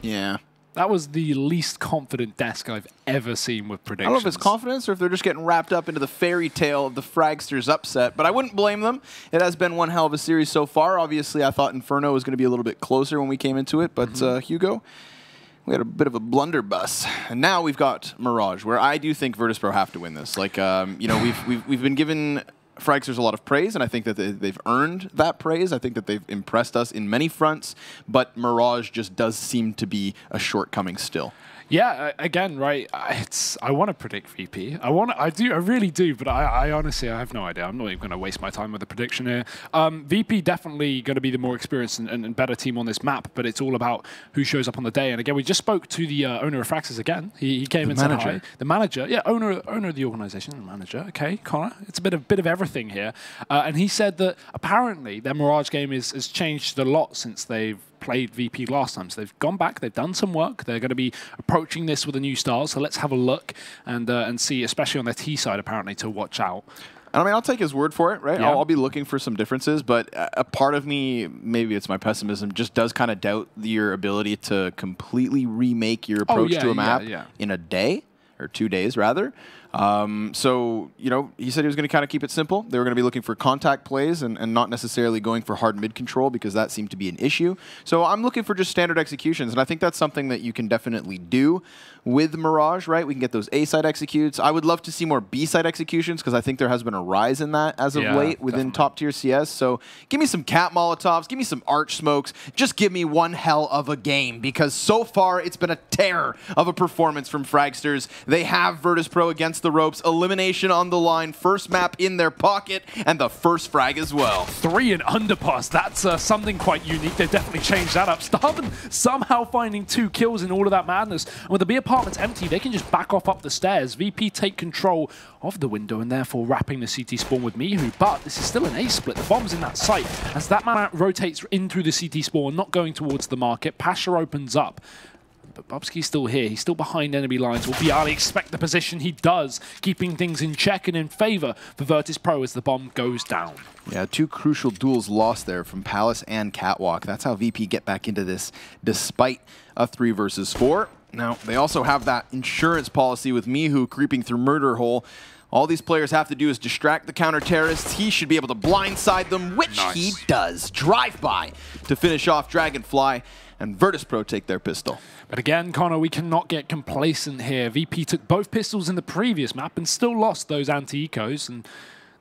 Yeah. That was the least confident desk I've ever seen with predictions. I don't know if it's confidence or if they're just getting wrapped up into the fairy tale of the Fragsters upset, but I wouldn't blame them. It has been one hell of a series so far. Obviously, I thought Inferno was going to be a little bit closer when we came into it, but Hugo, we had a bit of a blunderbuss. And now we've got Mirage, where I do think Virtus.pro have to win this. Like, you know, we've been given Fragsters a lot of praise, and I think that they've earned that praise. I think that they've impressed us in many fronts, but Mirage just does seem to be a shortcoming still. Yeah, again, right. I want to predict VP. I really do. But I honestly, I have no idea. I'm not even going to waste my time with a prediction here. VP definitely going to be the more experienced and better team on this map. But it's all about who shows up on the day. And again, we just spoke to the owner of Fragsters again. He came and said hi. The manager, yeah, owner of the organization, the manager. Okay, Connor. It's a bit of everything here. And he said that apparently their Mirage game has changed a lot since they've played VP last time. So they've gone back, they've done some work, they're going to be approaching this with a new style, so let's have a look and see, especially on their T side apparently, to watch out. I mean, I'll take his word for it, right? Yeah. I'll be looking for some differences, but a part of me, maybe it's my pessimism, just does kind of doubt your ability to completely remake your approach to a map in a day, or 2 days rather. So, you know, he said he was going to kind of keep it simple. They were going to be looking for contact plays and not necessarily going for hard mid control because that seemed to be an issue. So I'm looking for just standard executions, and I think that's something that you can definitely do with Mirage, right? We can get those A-side executes. I would love to see more B-side executions because I think there has been a rise in that as of late within top-tier CS. So give me some cat Molotovs, give me some arch smokes, just give me one hell of a game because so far it's been a terror of a performance from Fragsters. They have Virtus.pro against the ropes, elimination on the line, first map in their pocket, and the first frag as well. 3 and underpass, that's something quite unique. They've definitely changed that up. Starvin somehow finding 2 kills in all of that madness. And with the B apartments empty, they can just back off up the stairs. VP take control of the window and therefore wrapping the CT spawn with Mihu. But this is still an A split. The bomb's in that site. As that man rotates in through the CT spawn, not going towards the market, Pasha opens up. But Bubsky's still here. He's still behind enemy lines. Will Bialy expect the position? He does, keeping things in check and in favor for Virtus.pro as the bomb goes down. Yeah, 2 crucial duels lost there from Palace and Catwalk. That's how VP get back into this despite a 3 versus 4. Now, they also have that insurance policy with Mihu creeping through Murder Hole. All these players have to do is distract the counter-terrorists. He should be able to blindside them, which he does. Drive-by to finish off Dragonfly, and Virtus.pro take their pistol. But again, Connor, we cannot get complacent here. VP took both pistols in the previous map and still lost those anti-ecos. And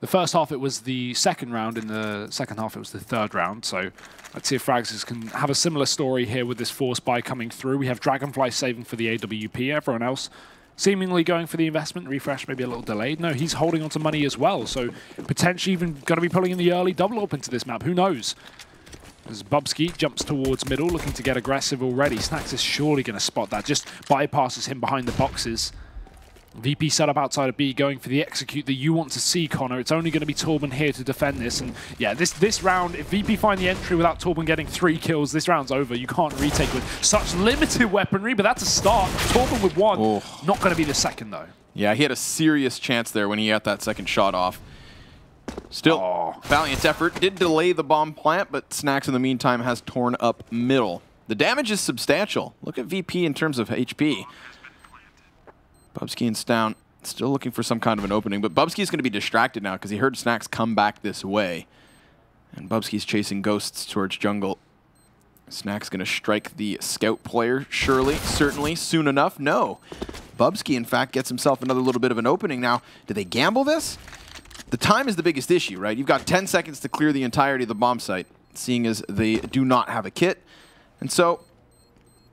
the first half, it was the second round. In the second half, it was the third round. So let's see if Fragsters can have a similar story here with this force buy coming through. We have Dragonfly saving for the AWP. Everyone else seemingly going for the investment. Refresh maybe a little delayed. No, he's holding on to money as well. So potentially even going to be pulling in the early double up into this map. Who knows? As Bubsky jumps towards middle, looking to get aggressive already. Snax is surely going to spot that. Just bypasses him behind the boxes. VP set up outside of B, going for the execute that you want to see, Connor. It's only going to be Torben here to defend this. And yeah, this round, if VP find the entry without Torben getting 3 kills, this round's over. You can't retake with such limited weaponry, but that's a start. Torben with 1. Oh. Not going to be the second, though. Yeah, he had a serious chance there when he got that second shot off. Still, valiant effort. Did delay the bomb plant, but Snax in the meantime has torn up middle. The damage is substantial. Look at VP in terms of HP. Bubsky and Stown still looking for some kind of an opening, but Bubsky's going to be distracted now because he heard Snax come back this way. And Bubsky's chasing ghosts towards jungle. Snax going to strike the scout player, surely, certainly, soon enough. No. Bubsky, in fact, gets himself another little bit of an opening now. Do they gamble this? The time is the biggest issue, right? You've got 10 seconds to clear the entirety of the bomb site, seeing as they do not have a kit. And so,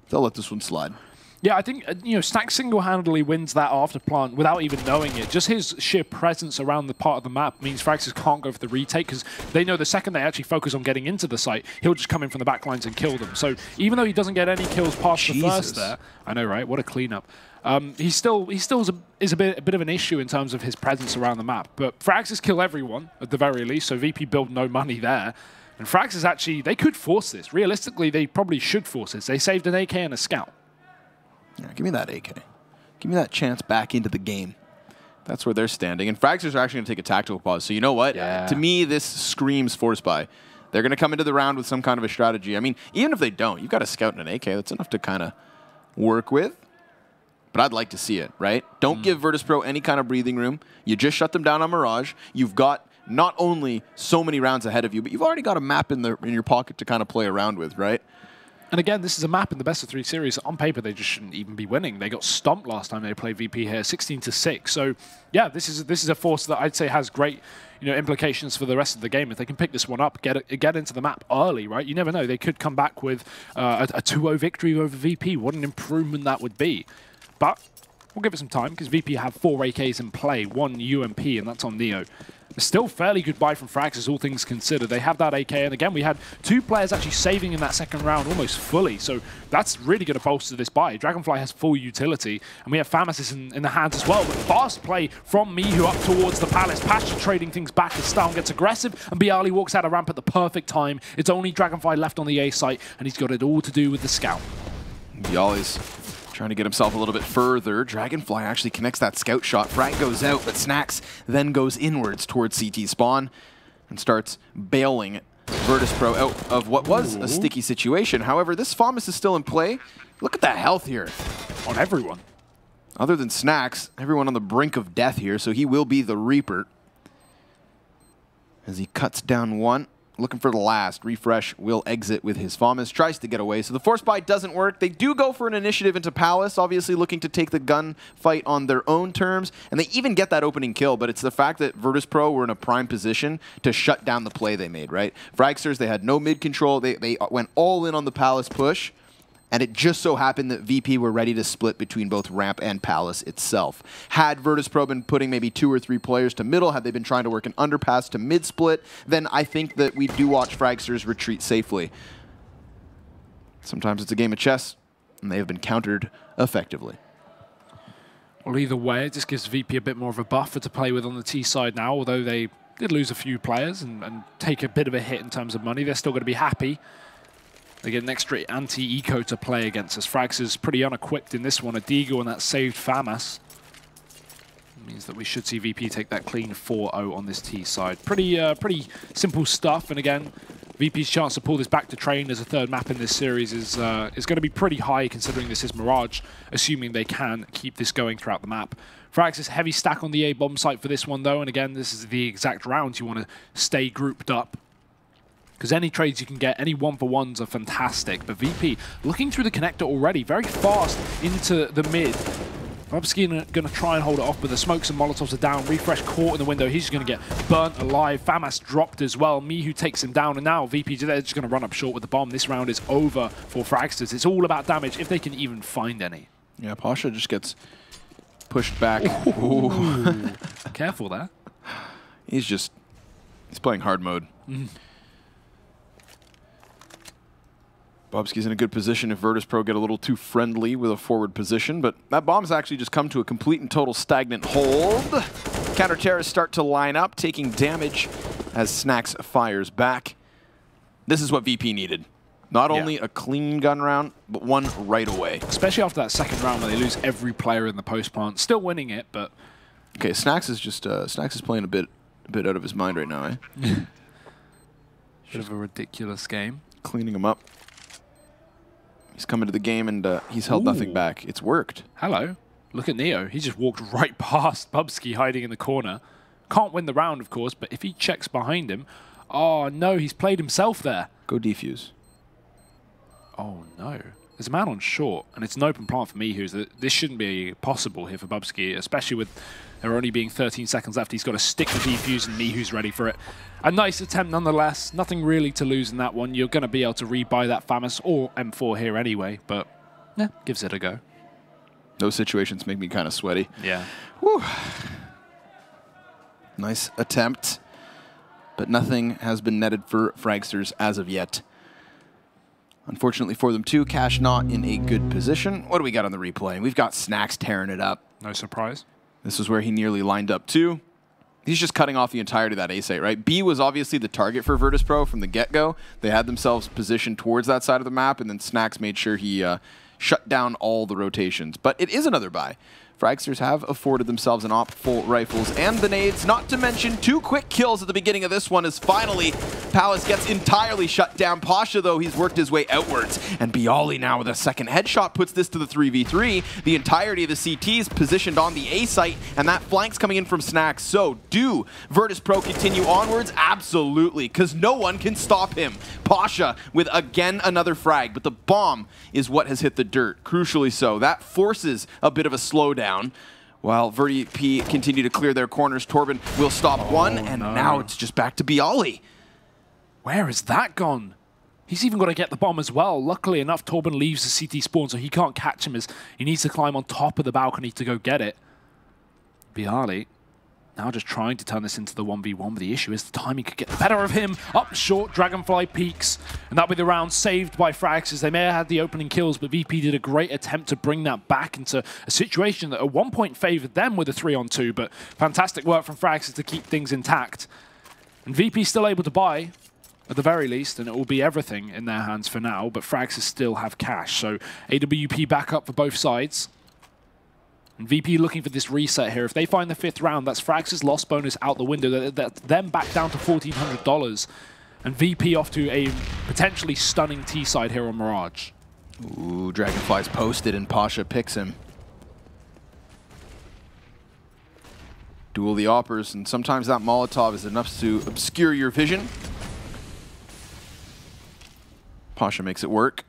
they'll let this one slide. Yeah, I think, you know, Snax single-handedly wins that after plant without even knowing it. Just his sheer presence around the part of the map means Fragsters can't go for the retake because they know the second they actually focus on getting into the site, he'll just come in from the back lines and kill them. So even though he doesn't get any kills past the first there, I know, right? What a cleanup. He still is a bit of an issue in terms of his presence around the map. But Fragsters kill everyone, at the very least, so VP build no money there. And Fragsters actually, they could force this. Realistically, they probably should force this. They saved an AK and a scout. Yeah, give me that AK. Give me that chance back into the game. That's where they're standing. And Fragsters are actually going to take a tactical pause. So you know what? Yeah. To me, this screams force buy. They're going to come into the round with some kind of a strategy. I mean, even if they don't, you've got a scout and an AK. That's enough to kind of work with. But I'd like to see it, right? Don't give Virtus.pro any kind of breathing room. You just shut them down on Mirage. You've got not only so many rounds ahead of you, but you've already got a map in your pocket to kind of play around with, right? And again, this is a map in the best-of-3 series. On paper, they just shouldn't even be winning. They got stomped last time they played VP here, 16-6. So, yeah, this is a force that I'd say has great, implications for the rest of the game. If they can pick this one up, get into the map early, right? You never know. They could come back with a 2-0 victory over VP. What an improvement that would be. But we'll give it some time because VP have 4 AKs in play, 1 UMP, and that's on Neo. Still fairly good buy from Fragsters, all things considered. They have that AK, and again, we had 2 players actually saving in that second round almost fully, so that's really going to bolster this buy. Dragonfly has full utility, and we have Famas in the hands as well. But fast play from Mihu up towards the Palace. Pasha trading things back as Stalm gets aggressive, and Bialy walks out of ramp at the perfect time. It's only Dragonfly left on the A site, and he's got it all to do with the scout. Bialy's trying to get himself a little bit further. Dragonfly actually connects that scout shot. Frag goes out, but Snacks then goes inwards towards CT spawn and starts bailing Virtus.pro out of what was a sticky situation. However, this Famas is still in play. Look at that health here. On everyone. Other than Snacks, everyone on the brink of death here, so he will be the Reaper. As he cuts down one. Looking for the last. Refresh will exit with his Famas. Tries to get away. So the force buy doesn't work. They do go for an initiative into Palace, obviously looking to take the gun fight on their own terms. And they even get that opening kill, but it's the fact that Virtus.pro were in a prime position to shut down the play they made, right? Fragsters, they had no mid control. They went all in on the Palace push. And it just so happened that VP were ready to split between both ramp and Palace itself. Had Virtus.pro been putting maybe 2 or 3 players to middle, had they been trying to work an underpass to mid-split, then I think that we do watch Fragsters retreat safely. Sometimes it's a game of chess, and they have been countered effectively. Well, either way, it just gives VP a bit more of a buffer to play with on the T side now, although they did lose a few players and take a bit of a hit in terms of money. They're still going to be happy. They get an extra anti-eco to play against us. Frags is pretty unequipped in this one. A Deagle and that saved Famas. Means that we should see VP take that clean 4-0 on this T side. Pretty simple stuff. And again, VP's chance to pull this back to train as a 3rd map in this series is going to be pretty high considering this is Mirage, assuming they can keep this going throughout the map. Frags is heavy stack on the A bomb site for this one though. And again, this is the exact round you want to stay grouped up. Because any trades you can get, any 1-for-1s are fantastic. But VP looking through the connector already, very fast into the mid. Bubsky going to try and hold it off, but the smokes and molotovs are down. Refresh caught in the window. He's just going to get burnt alive. Famas dropped as well. Mihu takes him down, and now VP they're just going to run up short with the bomb. This round is over for Fragsters. It's all about damage, if they can even find any. Yeah, Pasha just gets pushed back. Ooh. Careful there. He's playing hard mode. Bobsky's in a good position if Virtus.pro get a little too friendly with a forward position, but that bomb's actually just come to a complete and total stagnant hold. Counter-terrorists start to line up, taking damage as Snacks fires back. This is what VP needed. Not only a clean gun round, but one right away. Especially after that second round where they lose every player in the post plant. Still winning it, but... Okay, Snacks is just Snacks is playing a bit out of his mind right now, eh? Bit of a ridiculous game. Cleaning him up. He's come into the game and he's held nothing back. It's worked. Hello. Look at Neo. He just walked right past Bubsky hiding in the corner. Can't win the round, of course, but if he checks behind him... Oh, no, he's played himself there. Go defuse. Oh, no. There's a man on short, and it's an open plant for Mihu. This shouldn't be possible here for Bubsky, especially with there only being 13 seconds left. He's got to stick the defuse, and Mihu's ready for it. A nice attempt nonetheless. Nothing really to lose in that one. You're going to be able to rebuy that Famas or M4 here anyway, but yeah, gives it a go. Those situations make me kind of sweaty. Yeah. Whew. Nice attempt, but nothing has been netted for Fragsters as of yet. Unfortunately for them too, Cash not in a good position. What do we got on the replay? We've got Snacks tearing it up. No surprise. This is where he nearly lined up too. He's just cutting off the entirety of that A site, right? B was obviously the target for Virtus.pro from the get-go. They had themselves positioned towards that side of the map, and then Snacks made sure he shut down all the rotations. But it is another buy Fragsters have afforded themselves an op full rifles and the nades, not to mention 2 quick kills at the beginning of this one as finally Palace gets entirely shut down. Pasha, though, he's worked his way outwards, and Bialy now with a second headshot puts this to the 3v3. The entirety of the CTs positioned on the A site, and that flank's coming in from Snacks. So do Virtus.pro continue onwards? Absolutely, because no one can stop him. Pasha with again another frag, but the bomb is what has hit the dirt, crucially so. That forces a bit of a slowdown. While VP continue to clear their corners, Torben will stop one, and now it's just back to Bialy. Where is that gone? He's even got to get the bomb as well. Luckily enough, Torben leaves the CT spawn, so he can't catch him as he needs to climb on top of the balcony to go get it. Bialy now just trying to turn this into the 1v1, but the issue is the timing could get the better of him. Up short, Dragonfly peaks, and that'll be the round saved by Fragsters. They may have had the opening kills, but VP did a great attempt to bring that back into a situation that at one point favored them with a 3-on-2, but fantastic work from Fragsters to keep things intact. And VP still able to buy, at the very least, and it will be everything in their hands for now, but Fragsters still have cash, so AWP back up for both sides. And VP looking for this reset here. If they find the 5th round, that's Fragsters' loss bonus out the window. That's them back down to $1,400. And VP off to a potentially stunning T-side here on Mirage. Ooh, Dragonfly's posted and Pasha picks him. Duel the Oppers, and sometimes that Molotov is enough to obscure your vision. Pasha makes it work.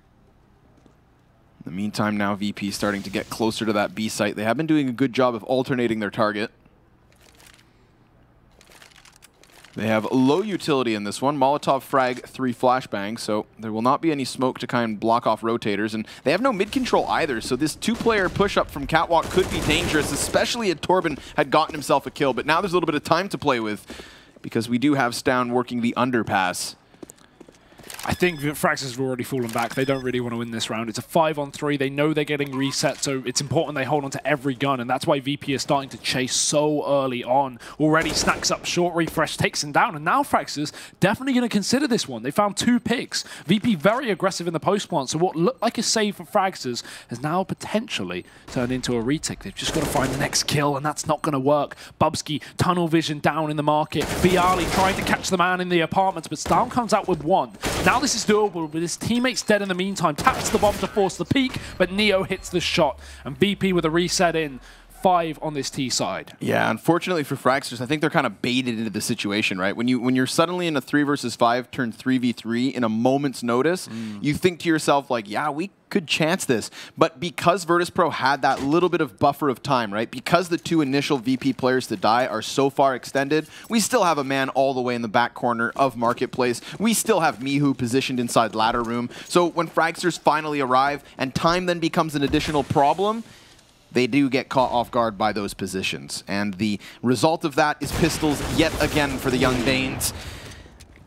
In the meantime, now VP starting to get closer to that B site. They have been doing a good job of alternating their target. They have low utility in this one. Molotov frag 3 flashbangs, so there will not be any smoke to kind of block off rotators. And they have no mid-control either, so this 2-player push-up from Catwalk could be dangerous, especially if Torben had gotten himself a kill. But now there's a little bit of time to play with, because we do have Stown working the underpass. I think Fragsters have already fallen back. They don't really want to win this round. It's a 5-on-3. They know they're getting reset, so it's important they hold on to every gun, and that's why VP is starting to chase so early on. Already Snacks up short, refresh takes him down, and now Fragsters definitely going to consider this one. They found 2 picks. VP very aggressive in the post plant, so what looked like a save for Fragsters has now potentially turned into a retake. They've just got to find the next kill, and that's not going to work. Bubsky, tunnel vision down in the market. Bialy trying to catch the man in the apartments, but Stown comes out with 1. Now this is doable, but his teammate's dead in the meantime. Taps the bomb to force the peak, but Neo hits the shot. And VP with a reset in. 5 on this T side. Yeah, unfortunately for Fragsters, I think they're kind of baited into the situation, right? When you're suddenly in a 3 versus 5 turn 3v3 in a moment's notice, you think to yourself like, yeah, we could chance this. But because Virtus.pro had that little bit of buffer of time, right? Because the 2 initial VP players to die are so far extended, we still have a man all the way in the back corner of Marketplace. We still have Mihu positioned inside ladder room. So when Fragsters finally arrive and time then becomes an additional problem, they do get caught off guard by those positions. And the result of that is pistols yet again for the Young Danes.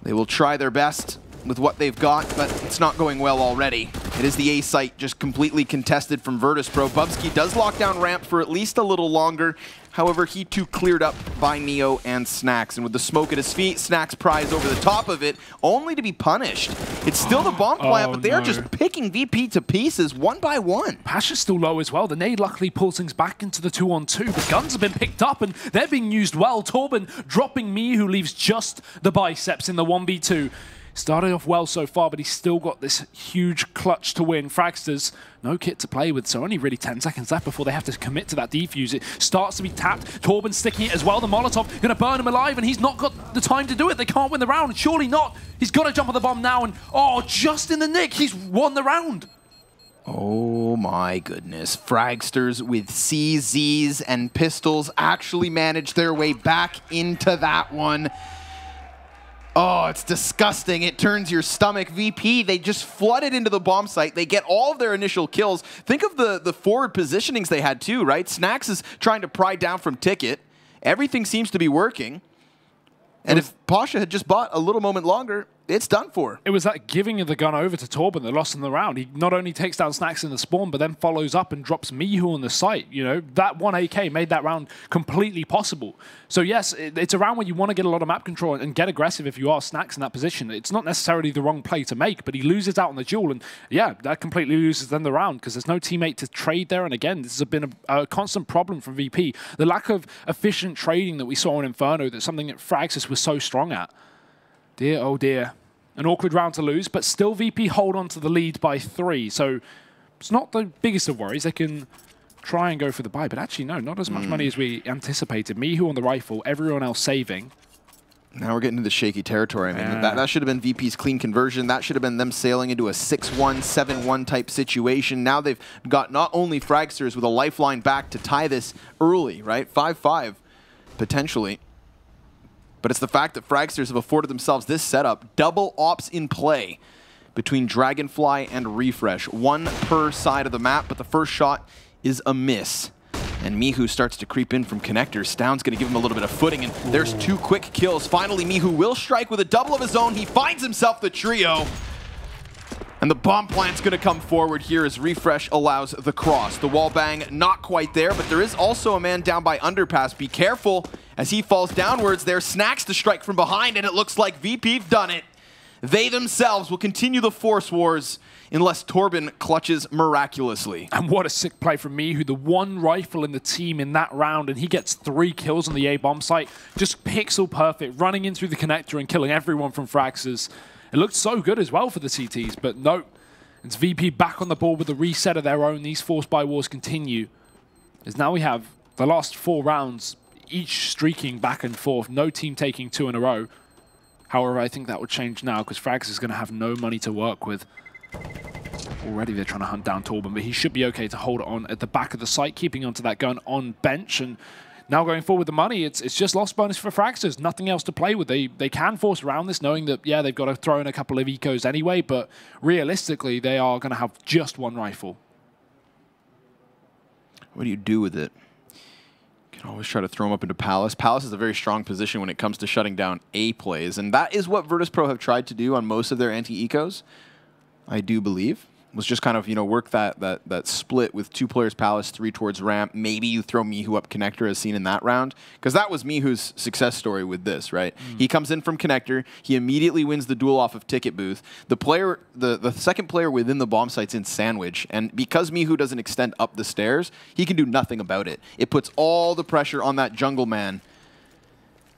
They will try their best with what they've got, but it's not going well already. It is the A site just completely contested from Virtus.pro. Bubsky does lock down ramp for at least a little longer. However, he too cleared up by Neo and Snacks. And with the smoke at his feet, Snacks pries over the top of it, only to be punished. It's still the bomb plant, but they are just picking VP to pieces one by one. Pasha's still low as well. The nade luckily pulls things back into the 2-on-2. The guns have been picked up, and they're being used well. Torben dropping me, who leaves just the biceps in the 1v2. Started off well so far, but he's still got this huge clutch to win. Fragsters, no kit to play with, so only really 10 seconds left before they have to commit to that defuse. It starts to be tapped. Torben sticking it as well. The Molotov going to burn him alive, and he's not got the time to do it. They can't win the round. Surely not. He's got to jump on the bomb now, and oh, just in the nick, he's won the round. Oh my goodness. Fragsters with CZs and pistols actually managed their way back into that one. Oh, it's disgusting. It turns your stomach. VP, they just flooded into the bomb site. They get all of their initial kills. Think of the forward positionings they had too, right? Snacks is trying to pry down from Ticket. Everything seems to be working. And if Pasha had just bought a little moment longer, it's done for. It was that giving of the gun over to Torben that lost in the round. He not only takes down Snacks in the spawn, but then follows up and drops Mihu on the site. You know, that one AK made that round completely possible. So yes, it's a round where you want to get a lot of map control and get aggressive if you are Snacks in that position. It's not necessarily the wrong play to make, but he loses out on the duel, and yeah, that completely loses them the round because there's no teammate to trade there. And again, this has been a constant problem from VP. The lack of efficient trading that we saw in Inferno, that's something that Fragsters was so strong at. Dear, oh dear. An awkward round to lose, but still VP hold on to the lead by 3. So it's not the biggest of worries. They can try and go for the buy, but actually, no, not as much money as we anticipated. Mihu on the rifle, everyone else saving. Now we're getting into shaky territory. I mean, that should have been VP's clean conversion. That should have been them sailing into a 6-1, 7-1 type situation. Now they've got not only Fragsters with a lifeline back to tie this early, right? 5-5, potentially. But it's the fact that Fragsters have afforded themselves this setup. Double ops in play between Dragonfly and Refresh. 1 per side of the map, but the first shot is a miss. And Mihu starts to creep in from connector. Stound's going to give him a little bit of footing, and there's 2 quick kills. Finally, Mihu will strike with a double of his own. He finds himself the trio. And the bomb plant's going to come forward here as Refresh allows the cross. The wall bang not quite there, but there is also a man down by underpass. Be careful as he falls downwards. There's Snacks to strike from behind, and it looks like VP've done it. They themselves will continue the force wars unless Torben clutches miraculously. And what a sick play from Mihu, the 1 rifle in the team in that round, and he gets 3 kills on the A-bomb site. Just pixel perfect, running in through the connector and killing everyone from Fragsters. It looked so good as well for the CTs, but no. It's VP back on the board with a reset of their own. These force buy wars continue. As now we have the last 4 rounds, each streaking back and forth, no team taking 2 in a row. However, I think that would change now because Frags is going to have no money to work with. Already they're trying to hunt down Torben, but he should be okay to hold on at the back of the site, keeping onto that gun on bench. And now going forward with the money, it's just lost bonus for Fragsters. Nothing else to play with. They can force around this, knowing that, yeah, they've got to throw in a couple of ecos anyway, but realistically, they are going to have just 1 rifle. What do you do with it? You can always try to throw them up into Palace. Palace is a very strong position when it comes to shutting down A plays, and that is what Virtus.pro have tried to do on most of their anti-ecos, I do believe. Was just kind of, you know, work that split with 2 players Palace, 3 towards ramp. Maybe you throw Mihu up connector as seen in that round. Because that was Mihu's success story with this, right? He comes in from connector. He immediately wins the duel off of Ticket Booth. The second player within the bomb site's in Sandwich. And because Mihu doesn't extend up the stairs, he can do nothing about it. It puts all the pressure on that jungle man.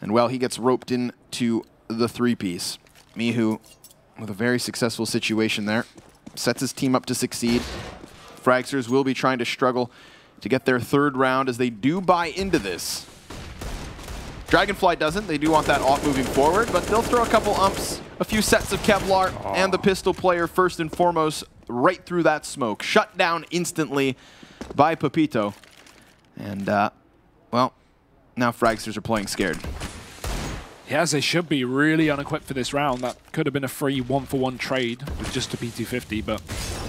And, well, he gets roped into the 3-piece. Mihu with a very successful situation there. Sets his team up to succeed. Fragsters will be trying to struggle to get their 3rd round as they do buy into this. Dragonfly doesn't. They do want that off moving forward, but they'll throw a couple umps, a few sets of Kevlar, and the pistol player first and foremost right through that smoke. Shut down instantly by Pepito. And, well, now Fragsters are playing scared. Yes, they should be really unequipped for this round. That could have been a free 1-for-1 trade with just a P250, but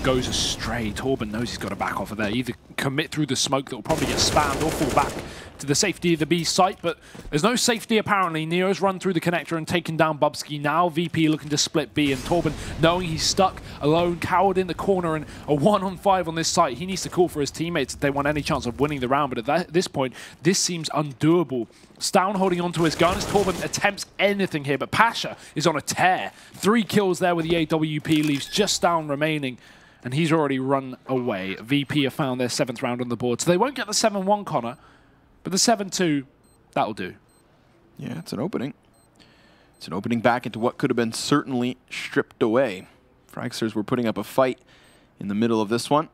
goes astray. Torben knows he's got to back off of there. Either commit through the smoke that will probably get spammed or fall back to the safety of the B site, but there's no safety apparently. Neo's run through the connector and taken down Bubsky. Now VP looking to split B, and Torben, knowing he's stuck alone, cowered in the corner, and a 1-on-5 on this site. He needs to call for his teammates if they want any chance of winning the round, but at this point, this seems undoable. Stound holding onto his gun as Torben attempts anything here, but Pasha is on a tear. 3 kills there with the AWP, leaves just Stound remaining, and he's already run away. VP have found their 7th round on the board, so they won't get the 7-1, Connor, but the 7-2, that'll do. Yeah, it's an opening. It's an opening back into what could have been certainly stripped away. Fragsters were putting up a fight in the middle of this one.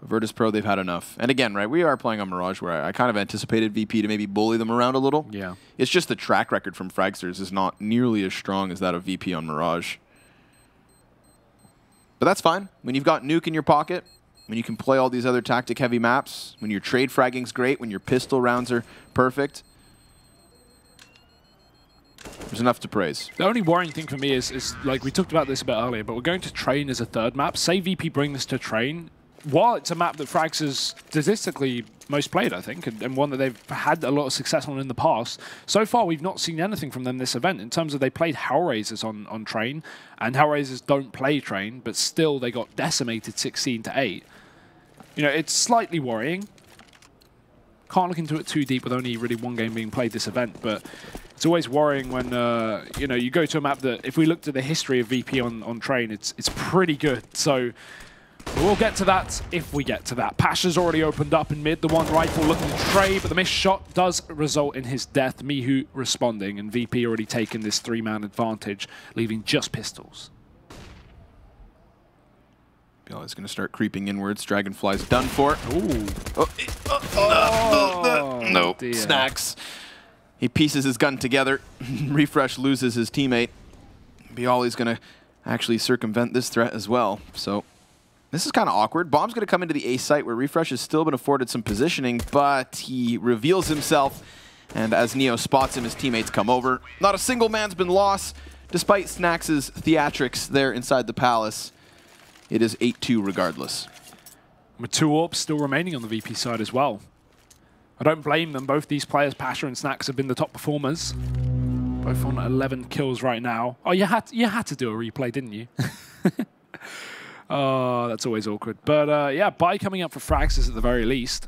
Virtus.pro, they've had enough. And again, right, we are playing on Mirage, where I kind of anticipated VP to maybe bully them around a little. Yeah. It's just the track record from Fragsters is not nearly as strong as that of VP on Mirage. But that's fine. When you've got Nuke in your pocket, when you can play all these other tactic-heavy maps, when your trade fragging's great, when your pistol rounds are perfect, there's enough to praise. The only worrying thing for me is like we talked about this a bit earlier, but we're going to train as a 3rd map. Say VP bring this to train, while it's a map that Frags is statistically most played, I think, and one that they've had a lot of success on in the past, so far we've not seen anything from them this event in terms of they played Hellraisers on Train, and Hellraisers don't play Train, but still they got decimated 16-8. You know, it's slightly worrying. Can't look into it too deep with only really one game being played this event, but it's always worrying when you know, you go to a map that, if we looked at the history of VP on Train, it's pretty good. So we'll get to that if we get to that. Pasha's already opened up in mid, the one rifle looking to trade, but the missed shot does result in his death. Mihu responding, and VP already taken this 3-man advantage, leaving just pistols. Is going to start creeping inwards. Dragonfly's done for. Ooh. No. Snacks. He pieces his gun together. Refresh loses his teammate. Bialy's going to actually circumvent this threat as well. So this is kind of awkward. Bomb's going to come into the A site where Refresh has still been afforded some positioning, but he reveals himself. And as Neo spots him, his teammates come over. Not a single man's been lost, despite Snacks' theatrics there inside the palace. It is 8-2 regardless. With 2 AWPs still remaining on the VP side as well. I don't blame them. Both these players, Pasha and Snacks, have been the top performers. Both on 11 kills right now. Oh, you had to do a replay, didn't you? Oh, that's always awkward. But yeah, buy coming up for Fragsters at the very least.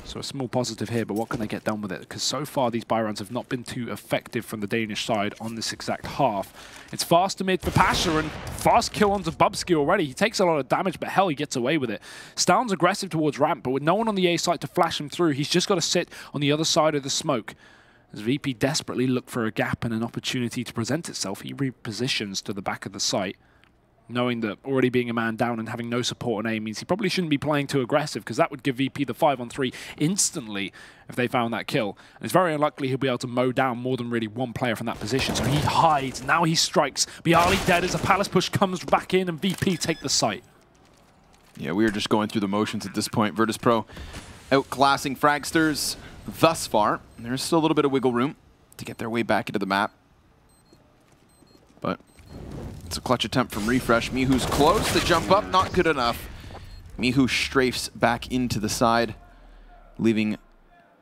So a small positive here, but what can they get done with it? Because so far these buy runs have not been too effective from the Danish side on this exact half. It's fast to mid for Pasha, and fast kill onto Bubsky already. He takes a lot of damage, but hell, he gets away with it. Stound's aggressive towards ramp, but with no one on the A site to flash him through, he's just got to sit on the other side of the smoke. As VP desperately look for a gap and an opportunity to present itself, he repositions to the back of the site, knowing that already being a man down and having no support on A means he probably shouldn't be playing too aggressive, because that would give VP the 5-on-3 instantly if they found that kill. And it's very unlikely he'll be able to mow down more than really one player from that position. So he hides. Now he strikes. Bialy dead as a palace push comes back in, and VP take the site. Yeah, we are just going through the motions at this point. Virtus.pro outclassing Fragsters thus far. There's still a little bit of wiggle room to get their way back into the map. But it's a clutch attempt from Refresh. Mihu's close. The jump up, not good enough. Mihu strafes back into the side, leaving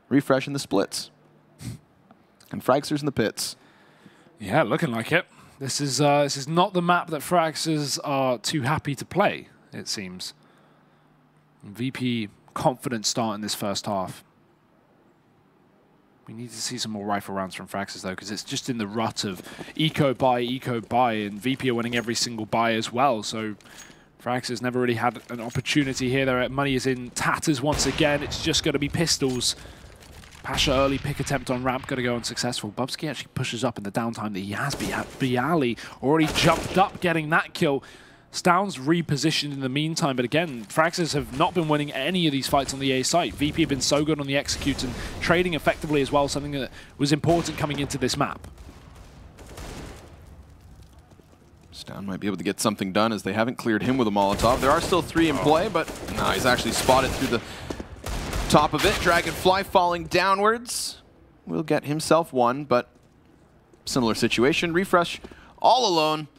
Refresh in the splits. And Fragsters in the pits. Yeah, looking like it. This is not the map that Fragsters are too happy to play, it seems. VP confident start in this first half. We need to see some more rifle rounds from Fragsters, though, because it's just in the rut of eco buy, and VP are winning every single buy as well. So Fragsters never really had an opportunity here. Their money is in tatters once again. It's just going to be pistols. Pasha early pick attempt on ramp, going to go unsuccessful. Bubsky actually pushes up in the downtime that he has. Bialy already jumped up, getting that kill. Stound's repositioned in the meantime, but again, Fragsters have not been winning any of these fights on the A site. VP have been so good on the execute and trading effectively as well, something that was important coming into this map. Stound might be able to get something done as they haven't cleared him with a Molotov. There are still 3 in play, but no, he's actually spotted through the top of it. Dragonfly falling downwards. Will get himself 1, but similar situation. Refresh all alone.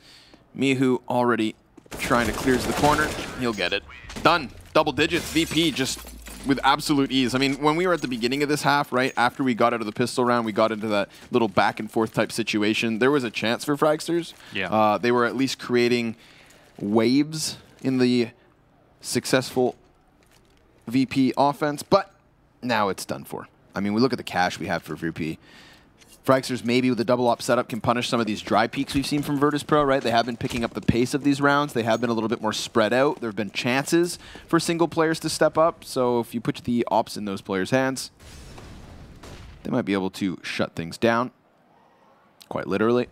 Mihu already trying to clear to the corner. He'll get it. Done. Double digits. VP just with absolute ease. I mean, when we were at the beginning of this half, right, after we got out of the pistol round, we got into that little back and forth type situation. There was a chance for Fragsters. Yeah. They were at least creating waves in the successful VP offense, but now it's done for. I mean, we look at the cash we have for VP. Fragsters maybe with a double op setup can punish some of these dry peaks we've seen from Virtus.pro, right? They have been picking up the pace of these rounds. They have been a little bit more spread out. There have been chances for single players to step up. So if you put the ops in those players' hands, they might be able to shut things down, quite literally.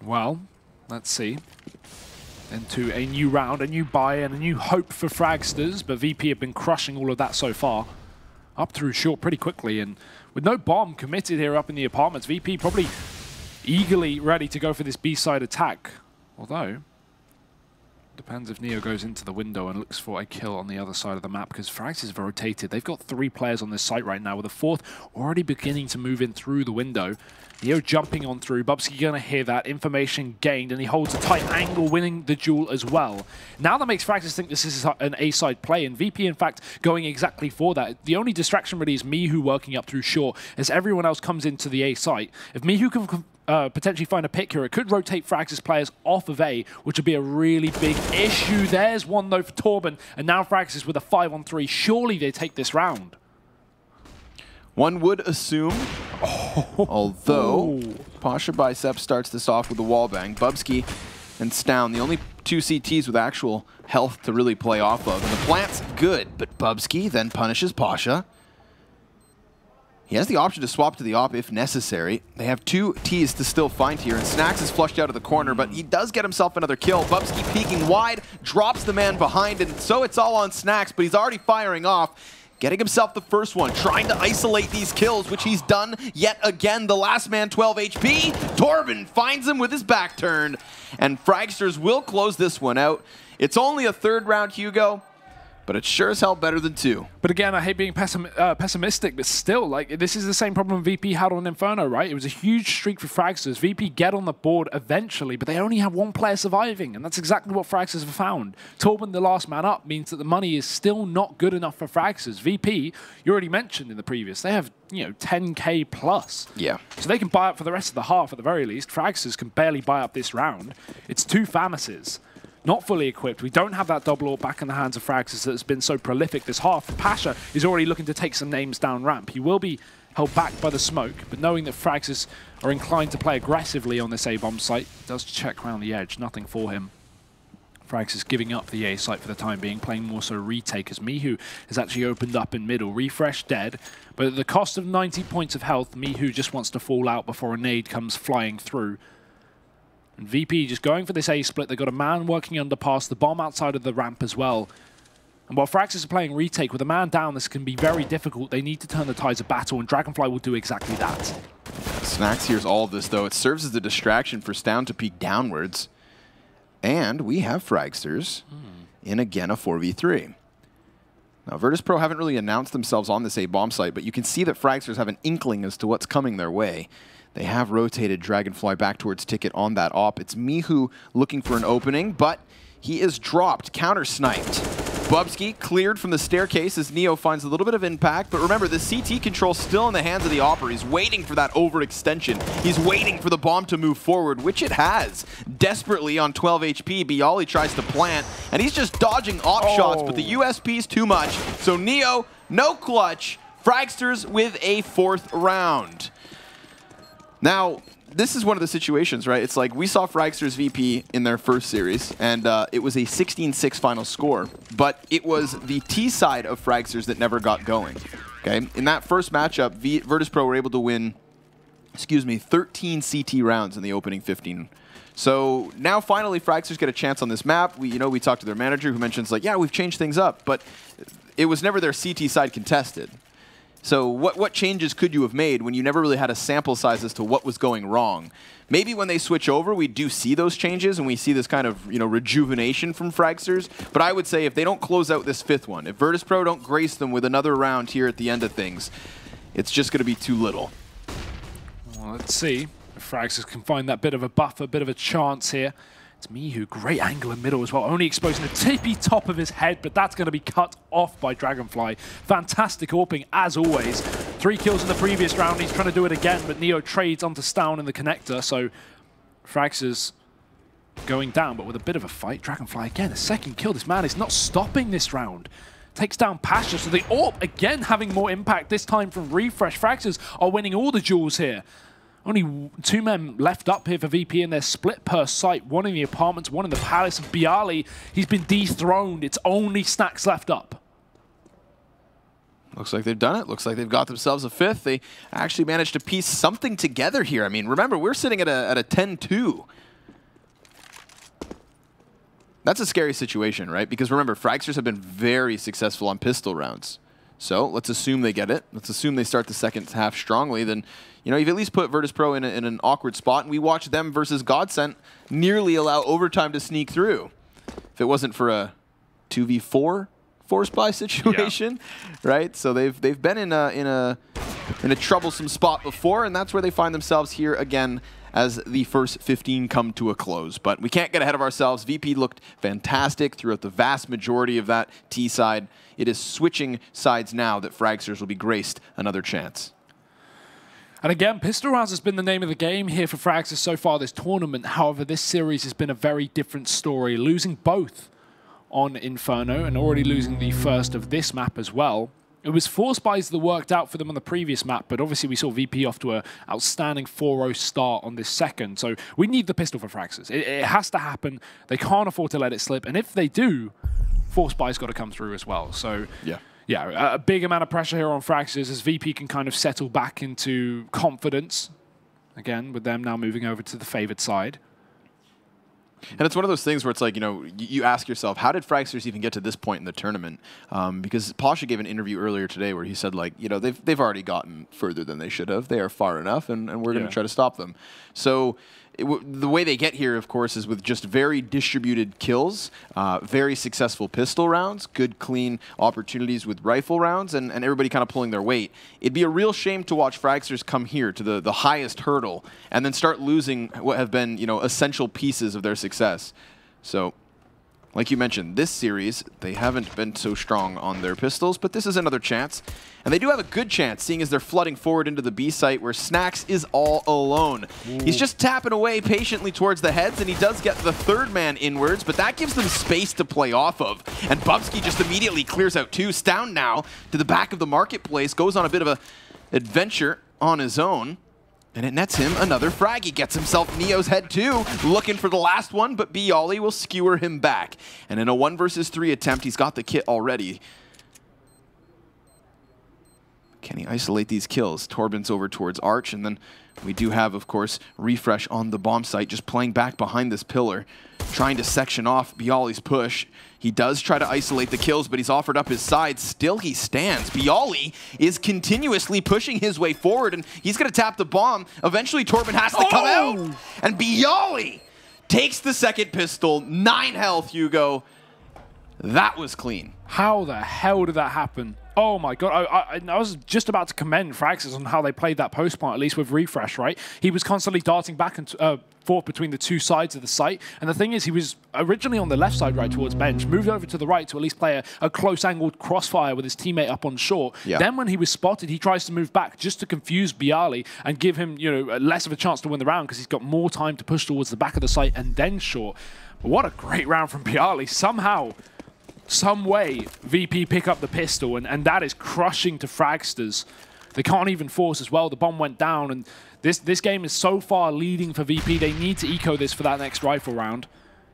Well, let's see. Into a new round, a new buy, and a new hope for Fragsters, but VP have been crushing all of that so far. Up through short pretty quickly, and with no bomb committed here up in the apartments, VP probably eagerly ready to go for this B-side attack. Although, Depends if Neo goes into the window and looks for a kill on the other side of the map, because Fragsters have rotated. They've got 3 players on this site right now, with a 4th already beginning to move in through the window. Neo jumping on through. Bubsky going to hear that. Information gained, and he holds a tight angle, winning the duel as well. Now that makes Fragsters think this is an A-side play, and VP, in fact, going exactly for that. The only distraction really is Mihu working up through short, as everyone else comes into the A site. If Mihu can potentially find a pick here, it could rotate Fragsters players off of A, which would be a really big issue. There's one, though, for Torben, and now Fragsters with a 5-on-3. Surely they take this round. One would assume, although Pasha Bicep starts this off with a wallbang. Bubsky and Stown, the only 2 CTs with actual health to really play off of. And the plant's good, but Bubsky then punishes Pasha. He has the option to swap to the op if necessary. They have 2 Ts to still find here, and Snacks is flushed out of the corner, but he does get himself another kill. Bubsky peeking wide, drops the man behind, and so it's all on Snacks, but he's already firing off, getting himself the first one, trying to isolate these kills, which he's done yet again. The last man, 12 HP. Torben finds him with his back turned, and Fragsters will close this one out. It's only a 3rd round, Hugo, but it's sure as hell better than 2. But again, I hate being pessimistic, but still, like, this is the same problem VP had on Inferno, right? It was a huge streak for Fragsters. VP get on the board eventually, but they only have 1 player surviving, and that's exactly what Fragsters have found. Torben, the last man up, means that the money is still not good enough for Fragsters. VP, you already mentioned in the previous, they have, you know, 10k plus. Yeah. So they can buy up for the rest of the half at the very least. Fragsters can barely buy up this round. It's 2 Famises. Not fully equipped. We don't have that double AWP back in the hands of Fragsters that has been so prolific this half. Pasha is already looking to take some names down ramp. He will be held back by the smoke, but knowing that Fragsters are inclined to play aggressively on this A-bomb site, does check around the edge. Nothing for him. Fragsters giving up the A site for the time being, playing more so retake, as Mihu has actually opened up in middle. Refresh dead, but at the cost of 90 points of health, Mihu just wants to fall out before a nade comes flying through. And VP just going for this A split. They've got a man working underpass, the bomb outside of the ramp as well. And while Fragsters are playing retake, with a man down, this can be very difficult. They need to turn the tides of battle, and Dragonfly will do exactly that. Snacks hears all of this, though. It serves as a distraction for Stown to peek downwards. And we have Fragsters in, again, a 4v3. Now, Virtus.pro haven't really announced themselves on this A-bomb site, but you can see that Fragsters have an inkling as to what's coming their way. They have rotated Dragonfly back towards Ticket on that op. It's Mihu looking for an opening, but he is dropped, counter-sniped. Bubsky cleared from the staircase as Neo finds a little bit of impact, but remember, the CT control still in the hands of the Opera. He's waiting for that overextension. He's waiting for the bomb to move forward, which it has. Desperately on 12 HP, Bialy tries to plant, and he's just dodging op shots, but the USP's too much. So Neo, no clutch. Fragsters with a 4th round. Now, this is one of the situations, right? It's like we saw Fragsters VP in their first series, and it was a 16-6 final score, but it was the T side of Fragsters that never got going. Okay, in that first matchup, Virtus.pro were able to win, 13 CT rounds in the opening 15. So now finally Fragsters get a chance on this map. We talked to their manager who mentions like, yeah, we've changed things up, but it was never their CT side contested. So what changes could you have made when you never really had a sample size as to what was going wrong? Maybe when they switch over, we do see those changes and we see this kind of rejuvenation from Fragsters. But I would say if they don't close out this 5th one, if Virtus.pro don't grace them with another round here at the end of things, it's just going to be too little. Well, let's see if Fragsters can find that bit of a buffer, bit of a chance here. It's Mihu, great angle in middle as well, only exposing the tippy top of his head, but that's going to be cut off by Dragonfly. Fantastic AWPing, as always. 3 kills in the previous round, he's trying to do it again, but Neo trades onto Stown in the connector, so Fragsters going down, but with a bit of a fight. Dragonfly again, a 2nd kill. This man is not stopping this round. Takes down Pasha, so the AWP again having more impact, this time from Refresh. Fragsters are winning all the duels here. Only 2 men left up here for VP, and they're split per site. 1 in the apartments, 1 in the palace. And Bialy, he's been dethroned. It's only Snacks left up. Looks like they've done it. Looks like they've got themselves a 5th. They actually managed to piece something together here. I mean, remember, we're sitting at a 10-2. That's a scary situation, right? Because remember, Fragsters have been very successful on pistol rounds. So let's assume they get it. Let's assume they start the second half strongly. Then, you've at least put Virtus.pro in an awkward spot, and we watched them versus Godsent nearly allow overtime to sneak through. if it wasn't for a 2v4 force buy situation, right? So they've been in a troublesome spot before, and that's where they find themselves here again as the first 15 come to a close. But we can't get ahead of ourselves. VP looked fantastic throughout the vast majority of that T side. It is switching sides now that Fragsters will be graced another chance. And again, pistol rounds has been the name of the game here for Fragsters so far this tournament. However, this series has been a very different story, losing both on Inferno and already losing the first of this map as well. It was force buys that worked out for them on the previous map, but obviously we saw VP off to an outstanding 4-0 start on this second. So we need the pistol for Fragsters. It has to happen. They can't afford to let it slip. And if they do, force buys got to come through as well. So yeah, a big amount of pressure here on Fragsters as VP can kind of settle back into confidence. Again, with them now moving over to the favored side. And it's one of those things where it's like, you know, you ask yourself, how did Fragsters even get to this point in the tournament? Because Pasha gave an interview earlier today where he said, like, you know, they've already gotten further than they should have. They are far enough, and we're going to try to stop them. So the way they get here, of course, is with just very distributed kills, very successful pistol rounds, good, clean opportunities with rifle rounds, and everybody kind of pulling their weight. It'd be a real shame to watch Fragsters come here to the highest hurdle and then start losing what have been, you know, essential pieces of their success. So, like you mentioned, this series, they haven't been so strong on their pistols, but this is another chance. And they do have a good chance, seeing as they're flooding forward into the B site where Snacks is all alone. Ooh. He's just tapping away patiently towards the heads, and he does get the third man inwards, but that gives them space to play off of. And Bubsky just immediately clears out two. Stown now to the back of the marketplace, goes on a bit of a adventure on his own. And it nets him another frag. He gets himself Neo's head too, looking for the last one, but Bialy will skewer him back. And in a 1 versus 3 attempt, he's got the kit already. Can he isolate these kills? Torben's over towards Arch, and then we do have, of course, Refresh on the bomb site, just playing back behind this pillar, trying to section off Bialy's push. He does try to isolate the kills, but he's offered up his side. Still he stands. Bialy is continuously pushing his way forward, and he's going to tap the bomb. Eventually, Torben has to come out, and Bialy takes the second pistol. 9 health, Hugo. That was clean. How the hell did that happen? Oh my god, I was just about to commend Fragsters on how they played that post point, at least with Refresh, right? He was constantly darting back and forth between the two sides of the site. And the thing is, he was originally on the left side right towards bench, moved over to the right to at least play a close-angled crossfire with his teammate up on short. Yeah. Then when he was spotted, he tries to move back just to confuse Bialy and give him, you know, less of a chance to win the round because he's got more time to push towards the back of the site and then short. But what a great round from Bialy. Somehow, some way, VP pick up the pistol, and that is crushing to Fragsters. They can't even force as well. The bomb went down, and this game is so far leading for VP. They need to eco this for that next rifle round.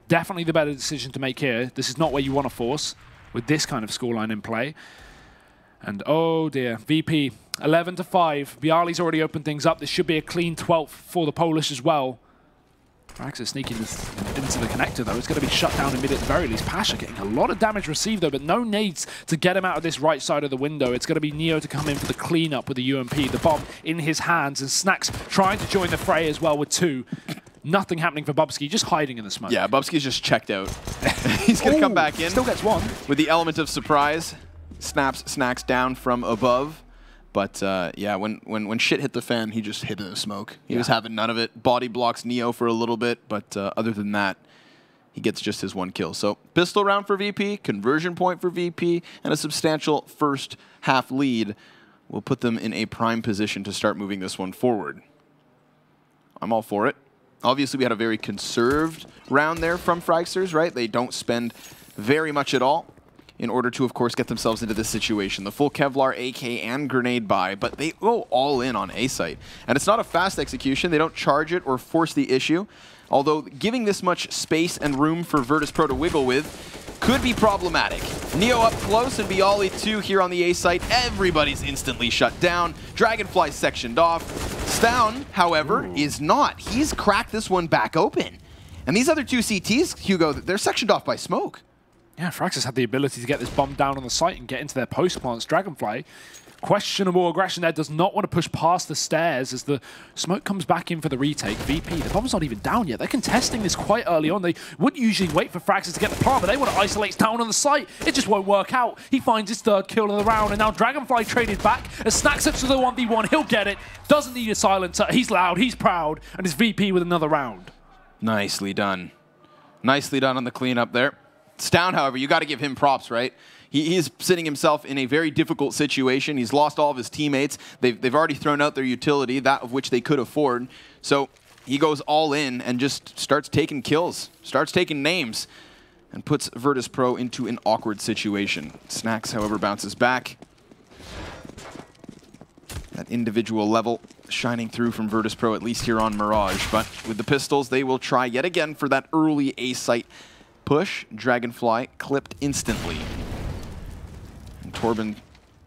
Definitely the better decision to make here. This is not where you want to force with this kind of scoreline in play. And oh dear, VP 11-5. Bialy's already opened things up. This should be a clean 12th for the Polish as well. Fragsters sneaking into the connector, though. It's going to be shut down in mid at the very least. Pasha getting a lot of damage received, though, but no nades to get him out of this right side of the window. It's going to be Neo to come in for the cleanup with the UMP. The bomb in his hands, and Snacks trying to join the fray as well with 2. Nothing happening for Bubsky, just hiding in the smoke. Yeah, Bubsky's just checked out. He's going to come back in. Still gets 1. With the element of surprise. Snaps Snacks down from above. But yeah, when shit hit the fan, he just hid in the smoke. He was having none of it. Body blocks Neo for a little bit, but other than that, he gets just his 1 kill. So pistol round for VP, conversion point for VP, and a substantial first half lead will put them in a prime position to start moving this one forward. I'm all for it. Obviously, we had a very conserved round there from Fragsters, right? They don't spend very much at all in order to, of course, get themselves into this situation. The full Kevlar, AK, and grenade buy, but they go all in on A site. And it's not a fast execution. They don't charge it or force the issue. Although giving this much space and room for Virtus.pro to wiggle with could be problematic. Neo up close and Bialy too here on the A site. Everybody's instantly shut down. Dragonfly sectioned off. Stown, however, is not. He's cracked this one back open. And these other 2 CTs, Hugo, they're sectioned off by smoke. Yeah, Fragsters had the ability to get this bomb down on the site and get into their post plants. Dragonfly, questionable aggression there, does not want to push past the stairs as the smoke comes back in for the retake. VP, the bomb's not even down yet. They're contesting this quite early on. They would usually wait for Fragsters to get the plant, but they want to isolate down on the site. It just won't work out. He finds his third kill of the round, and now Dragonfly traded back as Snax up to the 1v1. He'll get it. Doesn't need a silencer. He's loud, he's proud, and it's VP with another round. Nicely done. Nicely done on the cleanup there. Stown, however, you got to give him props, right? He's sitting himself in a very difficult situation. He's lost all of his teammates. They've already thrown out their utility, that of which they could afford. So he goes all in and just starts taking kills, starts taking names, and puts Virtus.pro into an awkward situation. Snax, however, bounces back. That individual level shining through from Virtus.pro, at least here on Mirage. But with the pistols, they will try yet again for that early A-site push. Dragonfly clipped instantly. Torben,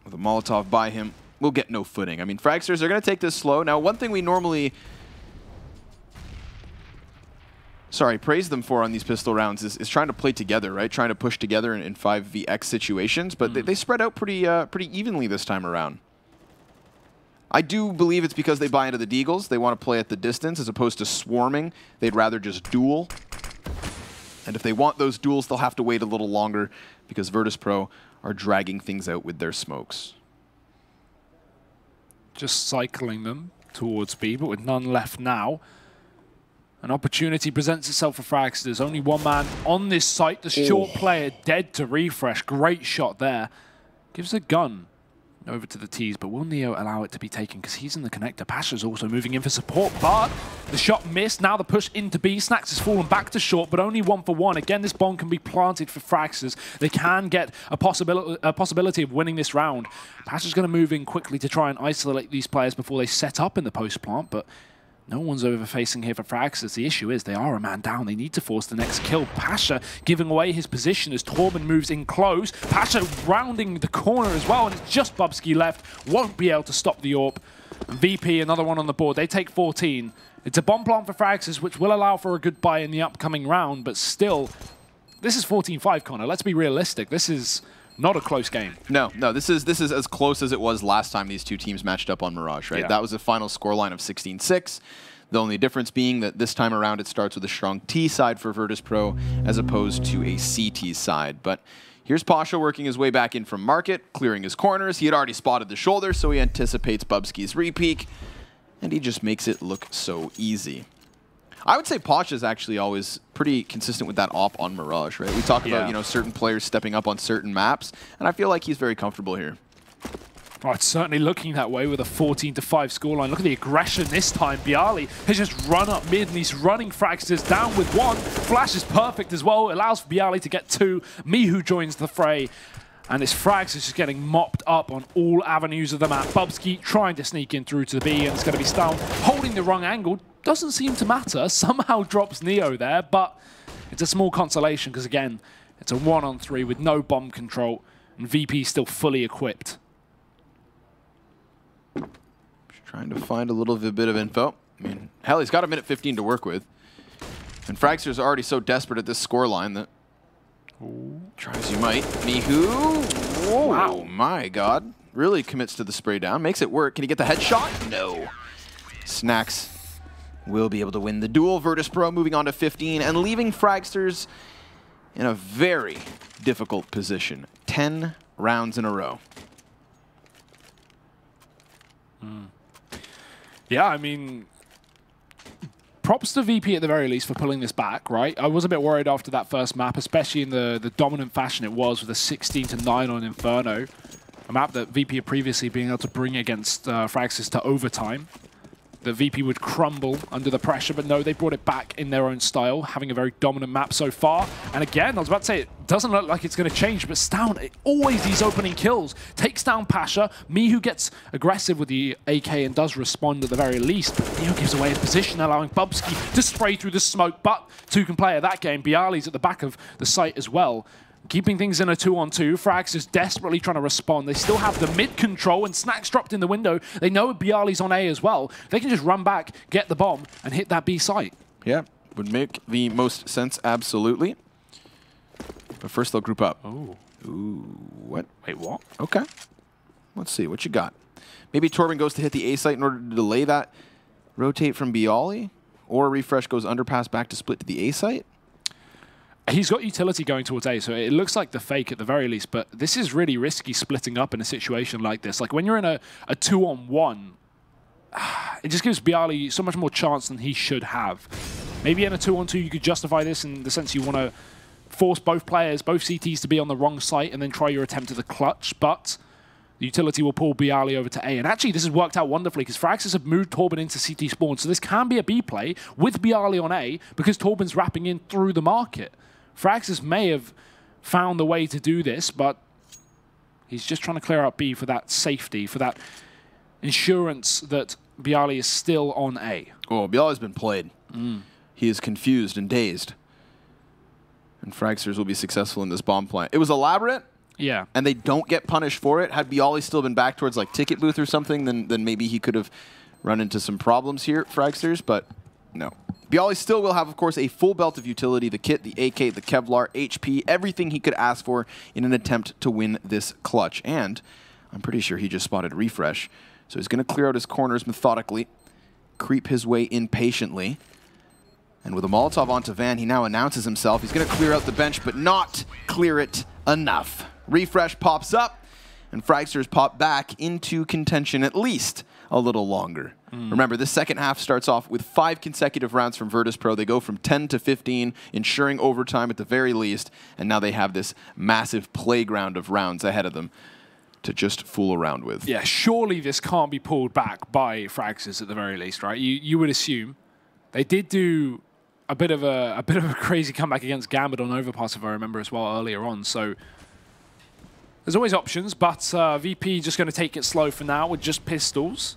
with a Molotov by him, will get no footing. I mean, Fragsters are going to take this slow. Now, one thing we normally praise them for on these pistol rounds is trying to play together, right? Trying to push together in 5vx situations, but they spread out pretty evenly this time around. I do believe it's because they buy into the Deagles. They want to play at the distance as opposed to swarming. They'd rather just duel. And if they want those duels, they'll have to wait a little longer because Virtus.pro are dragging things out with their smokes. Just cycling them towards B, but with none left now. An opportunity presents itself for Fragsters. Only one man on this site. The short player dead to refresh. Great shot there. Gives a gun over to the T's, but will Neo allow it to be taken because he's in the connector? Pasha's also moving in for support, but the shot missed. Now the push into B. Snax has fallen back to short, but only 1-for-1. Again, this bomb can be planted for Fragsters. They can get a possibility of winning this round. Pasha's going to move in quickly to try and isolate these players before they set up in the post plant, but no one's over-facing here for Fragsters. The issue is they are a man down. They need to force the next kill. Pasha giving away his position as Torben moves in close. Pasha rounding the corner as well, and it's just Bubsky left. Won't be able to stop the AWP. VP, another one on the board. They take 14. It's a bomb plant for Fragsters, which will allow for a good buy in the upcoming round, but still, this is 14-5, Connor. Let's be realistic. This is not a close game. No, this is as close as it was last time these two teams matched up on Mirage, right? Yeah. That was a final scoreline of 16-6. The only difference being that this time around it starts with a strong T side for Virtus.pro as opposed to a CT side. But here's Pasha working his way back in from market, clearing his corners. He had already spotted the shoulder, so he anticipates Bubsky's re-peek, and he just makes it look so easy. I would say Pasha's actually always pretty consistent with that op on Mirage, right? We talk about, you know, certain players stepping up on certain maps, and I feel like he's very comfortable here. Oh, it's certainly looking that way with a 14-5 scoreline. Look at the aggression this time. Bialy has just run up mid, and he's running Fragsters down with one. Flash is perfect as well. It allows for Bialy to get two. Mihu joins the fray. And this Fragsters just getting mopped up on all avenues of the map. Bubsky trying to sneak in through to the B, and it's going to be Stown holding the wrong angle. Doesn't seem to matter. Somehow drops Neo there, but it's a small consolation because, again, it's a 1-on-3 with no bomb control, and VP still fully equipped. Just trying to find a little bit of info. I mean, hell, he's got a minute 15 to work with. And Fragsters are already so desperate at this scoreline that try as you might. Mihu. Whoa. Wow, my God. Really commits to the spray down. Makes it work. Can he get the headshot? No. Snax will be able to win the duel. Virtus.pro moving on to 15 and leaving Fragsters in a very difficult position. 10 rounds in a row. Yeah, I mean, props to VP at the very least for pulling this back, right? I was a bit worried after that first map, especially in the dominant fashion it was with a 16-9 on Inferno. A map that VP had previously been able to bring against Fragsters to overtime. The VP would crumble under the pressure, but no, they brought it back in their own style, having a very dominant map so far. And again, I was about to say, it doesn't look like it's going to change, but Stown, always these opening kills, takes down Pasha. Mihu gets aggressive with the AK and does respond at the very least. But Neo gives away his position, allowing Bubsky to spray through the smoke, but two can play at that game. Bialy's at the back of the site as well. Keeping things in a 2-on-2, Frags is desperately trying to respond. They still have the mid control, and Snax dropped in the window. They know Bialy's on A as well. They can just run back, get the bomb, and hit that B site. Yeah, would make the most sense, absolutely. But first they'll group up. Oh. Ooh, what? Wait, what? Okay. Let's see, what you got? Maybe Torben goes to hit the A site in order to delay that rotate from Bialy, or Refresh goes underpass back to split to the A site? He's got utility going towards A, so it looks like the fake at the very least, but this is really risky splitting up in a situation like this. Like when you're in a 2-on-1, it just gives Bialy so much more chance than he should have. Maybe in a 2-on-2 you could justify this in the sense you want to force both players, both CTs to be on the wrong site and then try your attempt at the clutch, but the utility will pull Bialy over to A. And actually, this has worked out wonderfully because Fragsters have moved Torben into CT spawn. So this can be a B play with Bialy on A because Torben's wrapping in through the market. Fragsters may have found the way to do this, but he's just trying to clear out B for that safety, for that insurance that Bialy is still on A. Oh, Bialy's been played. He is confused and dazed. And Fragsters will be successful in this bomb plant. It was elaborate. Yeah. And they don't get punished for it. Had Bialy still been back towards like ticket booth or something, then maybe he could have run into some problems here, Fragsters, but no. Bialy still will have, of course, a full belt of utility, the kit, the AK, the Kevlar, HP, everything he could ask for in an attempt to win this clutch. And I'm pretty sure he just spotted Refresh. So he's going to clear out his corners methodically, creep his way in patiently. And with a Molotov onto Van, he now announces himself. He's going to clear out the bench, but not clear it enough. Refresh pops up, and Fragsters pop back into contention at least a little longer. Remember, this second half starts off with 5 consecutive rounds from Virtus.pro. They go from 10 to 15, ensuring overtime at the very least, and now they have this massive playground of rounds ahead of them to just fool around with. Yeah, surely this can't be pulled back by Fragsters at the very least, right? You would assume. They did do a bit of a crazy comeback against Gambit on overpass, if I remember as well, earlier on, so there's always options, but VP just going to take it slow for now with just pistols.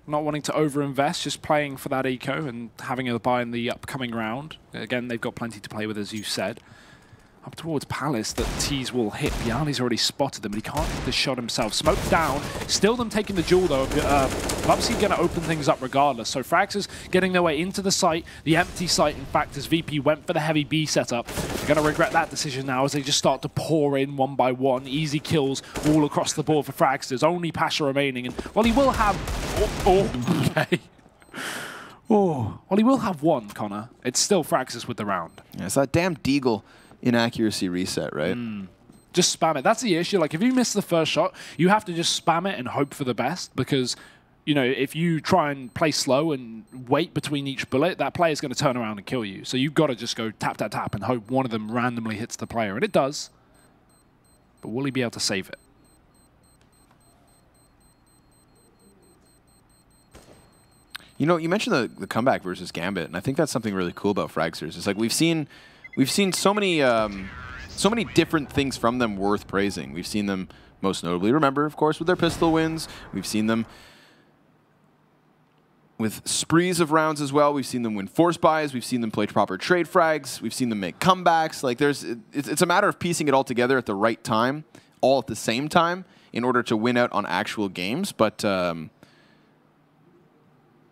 Not wanting to overinvest, just playing for that eco and having a buy in the upcoming round. Again, they've got plenty to play with, as you said. Up towards Palace, that tease will hit. Bialy's already spotted them, but he can't hit the shot himself. Smoke down. Still them taking the duel, though. Bubsy going to open things up regardless. So Fragsters getting their way into the site, the empty site, in fact, as VP went for the heavy B setup. They're going to regret that decision now as they just start to pour in one by one. Easy kills all across the board for Fragsters. Only Pasha remaining. And, well, he will have... okay. Well, he will have one, Connor. It's still Fragsters with the round. Yeah, it's that damn Deagle inaccuracy reset, right? Just spam it. That's the issue. Like, if you miss the first shot, you have to just spam it and hope for the best because, you know, if you try and play slow and wait between each bullet, that player's going to turn around and kill you. So you've got to just go tap, tap, tap and hope one of them randomly hits the player. And it does. But will he be able to save it? You know, you mentioned the comeback versus Gambit, and I think that's something really cool about Fragsters. It's like we've seen so many different things from them worth praising. We've seen them most notably, remember, of course, with their pistol wins. We've seen them with sprees of rounds as well. We've seen them win force buys. We've seen them play proper trade frags. We've seen them make comebacks. Like it's a matter of piecing it all together at the right time, all at the same time, in order to win out on actual games. But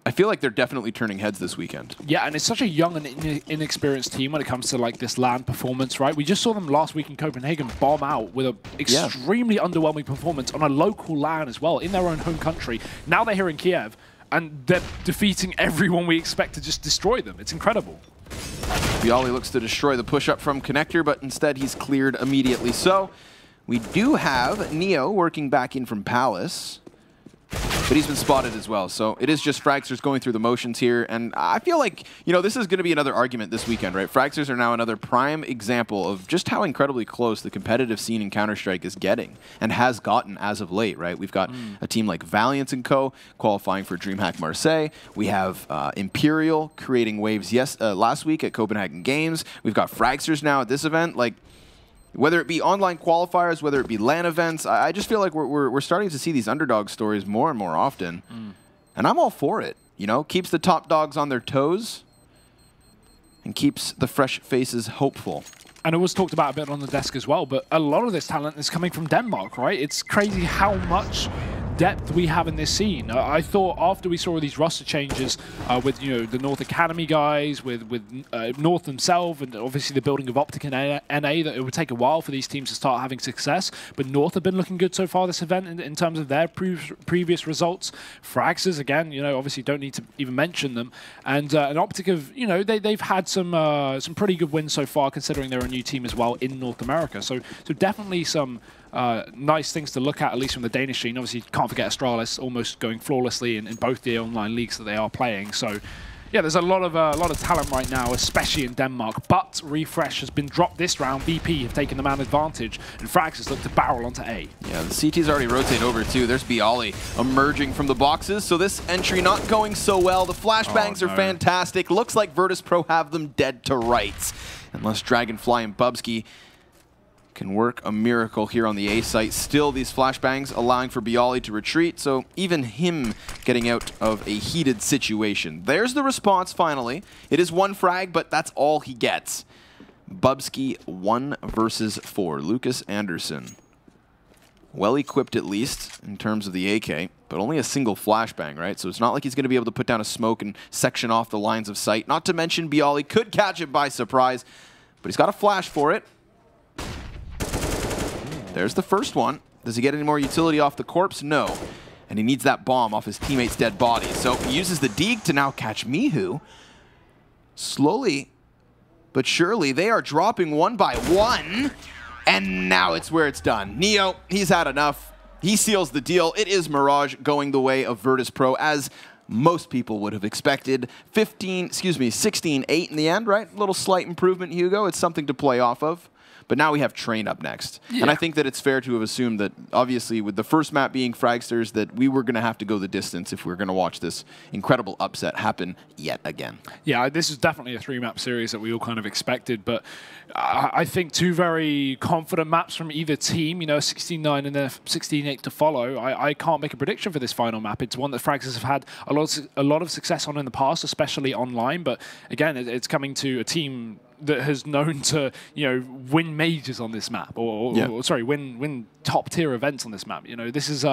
I feel like they're definitely turning heads this weekend. Yeah, and it's such a young and inexperienced team when it comes to like this LAN performance, right? We just saw them last week in Copenhagen bomb out with an extremely underwhelming performance on a local LAN as well, in their own home country. Now they're here in Kiev, and they're defeating everyone we expect to just destroy them. It's incredible. Bialy looks to destroy the push-up from Connector, but instead he's cleared immediately. So we do have Neo working back in from Palace. But he's been spotted as well, so it is just Fragsters going through the motions here, and I feel like, you know, this is going to be another argument this weekend, right? Fragsters are now another prime example of just how incredibly close the competitive scene in Counter-Strike is getting, and has gotten as of late, right? We've got a team like Valiant & Co. qualifying for DreamHack Marseille. We have Imperial creating waves last week at Copenhagen Games. We've got Fragsters now at this event. Like, whether it be online qualifiers, whether it be LAN events, I just feel like we're starting to see these underdog stories more and more often. And I'm all for it. You know, keeps the top dogs on their toes and keeps the fresh faces hopeful. And it was talked about a bit on the desk as well, but a lot of this talent is coming from Denmark, right? It's crazy how much depth we have in this scene. I thought after we saw all these roster changes with the North Academy guys, with North themselves, and obviously the building of Optic and NA, that it would take a while for these teams to start having success. But North have been looking good so far this event in terms of their previous results. Fragsters, again, obviously don't need to even mention them. And Optic have, they've had some pretty good wins so far, considering they're a new team as well in North America. So definitely some nice things to look at least from the Danish scene. Obviously, can't forget Astralis almost going flawlessly in both the online leagues that they are playing. So yeah, there's a lot of talent right now, especially in Denmark. But Refresh has been dropped this round. VP have taken the man advantage, and Fragsters look to barrel onto A. Yeah, the CT's already rotate over too. There's Bialy emerging from the boxes, so this entry not going so well. The flashbangs are fantastic. Looks like Virtus.pro have them dead to rights. Unless Dragonfly and Bubsky can work a miracle here on the A site. Still, these flashbangs allowing for Bialy to retreat, so even him getting out of a heated situation. There's the response, finally. It is 1 frag, but that's all he gets. Bubsky 1 versus 4. Lucas Anderson. Well equipped, at least, in terms of the AK, but only a single flashbang, right? So it's not like he's going to be able to put down a smoke and section off the lines of sight. Not to mention Bialy could catch it by surprise, but he's got a flash for it. There's the first one. Does he get any more utility off the corpse? No. And he needs that bomb off his teammate's dead body. So he uses the Deeg to now catch Mihu. Slowly but surely, they are dropping 1 by 1. And now it's where it's done. Neo, he's had enough. He seals the deal. It is Mirage going the way of Virtus.pro, as most people would have expected. 16-8 in the end, right? A little slight improvement, Hugo. It's something to play off of. But now we have Train up next. Yeah. And I think that it's fair to have assumed that, obviously, with the first map being Fragsters, that we were going to have to go the distance if we were going to watch this incredible upset happen yet again. Yeah, this is definitely a 3-map series that we all kind of expected. But I think 2 very confident maps from either team, 16-9 and then 16-8 to follow. I can't make a prediction for this final map. It's one that Fragsters have had a lot of success on in the past, especially online. But again, it's coming to a team that has known to, win majors on this map, or sorry, win top tier events on this map. This is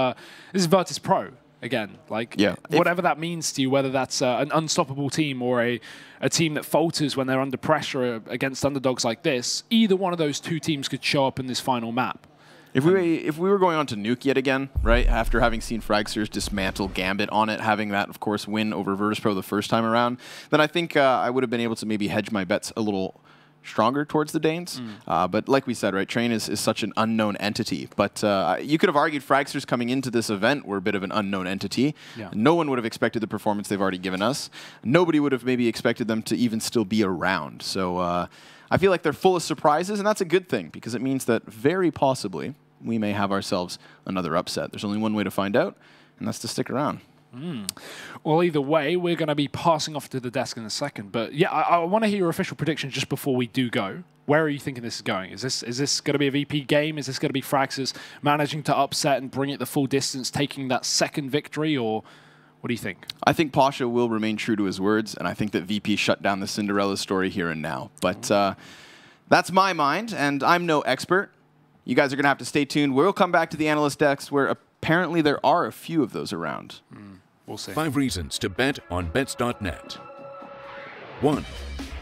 Virtus.pro again. Like, whatever that means to you, whether that's an unstoppable team or a team that falters when they're under pressure against underdogs like this. Either one of those 2 teams could show up in this final map. If we were going on to Nuke yet again, right, after having seen Fragsters dismantle Gambit on it, having that, of course, win over Virtus.pro the first time around, then I think I would have been able to maybe hedge my bets a little stronger towards the Danes. But like we said, right, Train is such an unknown entity. But you could have argued Fragsters coming into this event were a bit of an unknown entity. Yeah. No one would have expected the performance they've already given us. Nobody would have maybe expected them to even still be around. So I feel like they're full of surprises, and that's a good thing, because it means that very possibly we may have ourselves another upset. There's only one way to find out, and that's to stick around. Well, either way, we're going to be passing off to the desk in a second. But yeah, I want to hear your official prediction just before we do go. Where are you thinking this is going? Is this going to be a VP game? Is this going to be Fragsters managing to upset and bring it the full distance, taking that second victory, or what do you think? I think Pasha will remain true to his words, and I think that VP shut down the Cinderella story here and now. But that's my mind, and I'm no expert. You guys are going to have to stay tuned. We'll come back to the analyst decks, where apparently there are a few of those around. We'll see. 5 reasons to bet on bets.net. 1.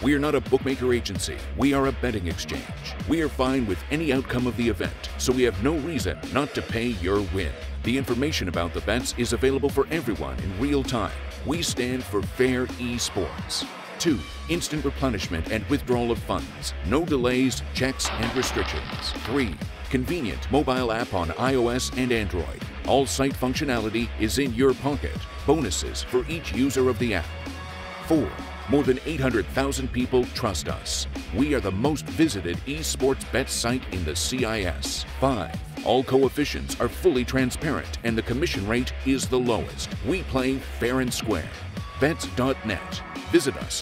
We are not a bookmaker agency. We are a betting exchange. We are fine with any outcome of the event, so we have no reason not to pay your win. The information about the bets is available for everyone in real time. We stand for fair esports. 2. Instant replenishment and withdrawal of funds. No delays, checks, and restrictions. 3. Convenient mobile app on iOS and Android. All site functionality is in your pocket. Bonuses for each user of the app. 4. More than 800,000 people trust us. We are the most visited esports bet site in the CIS. 5. All coefficients are fully transparent and the commission rate is the lowest. We play fair and square. Bets.net. Visit us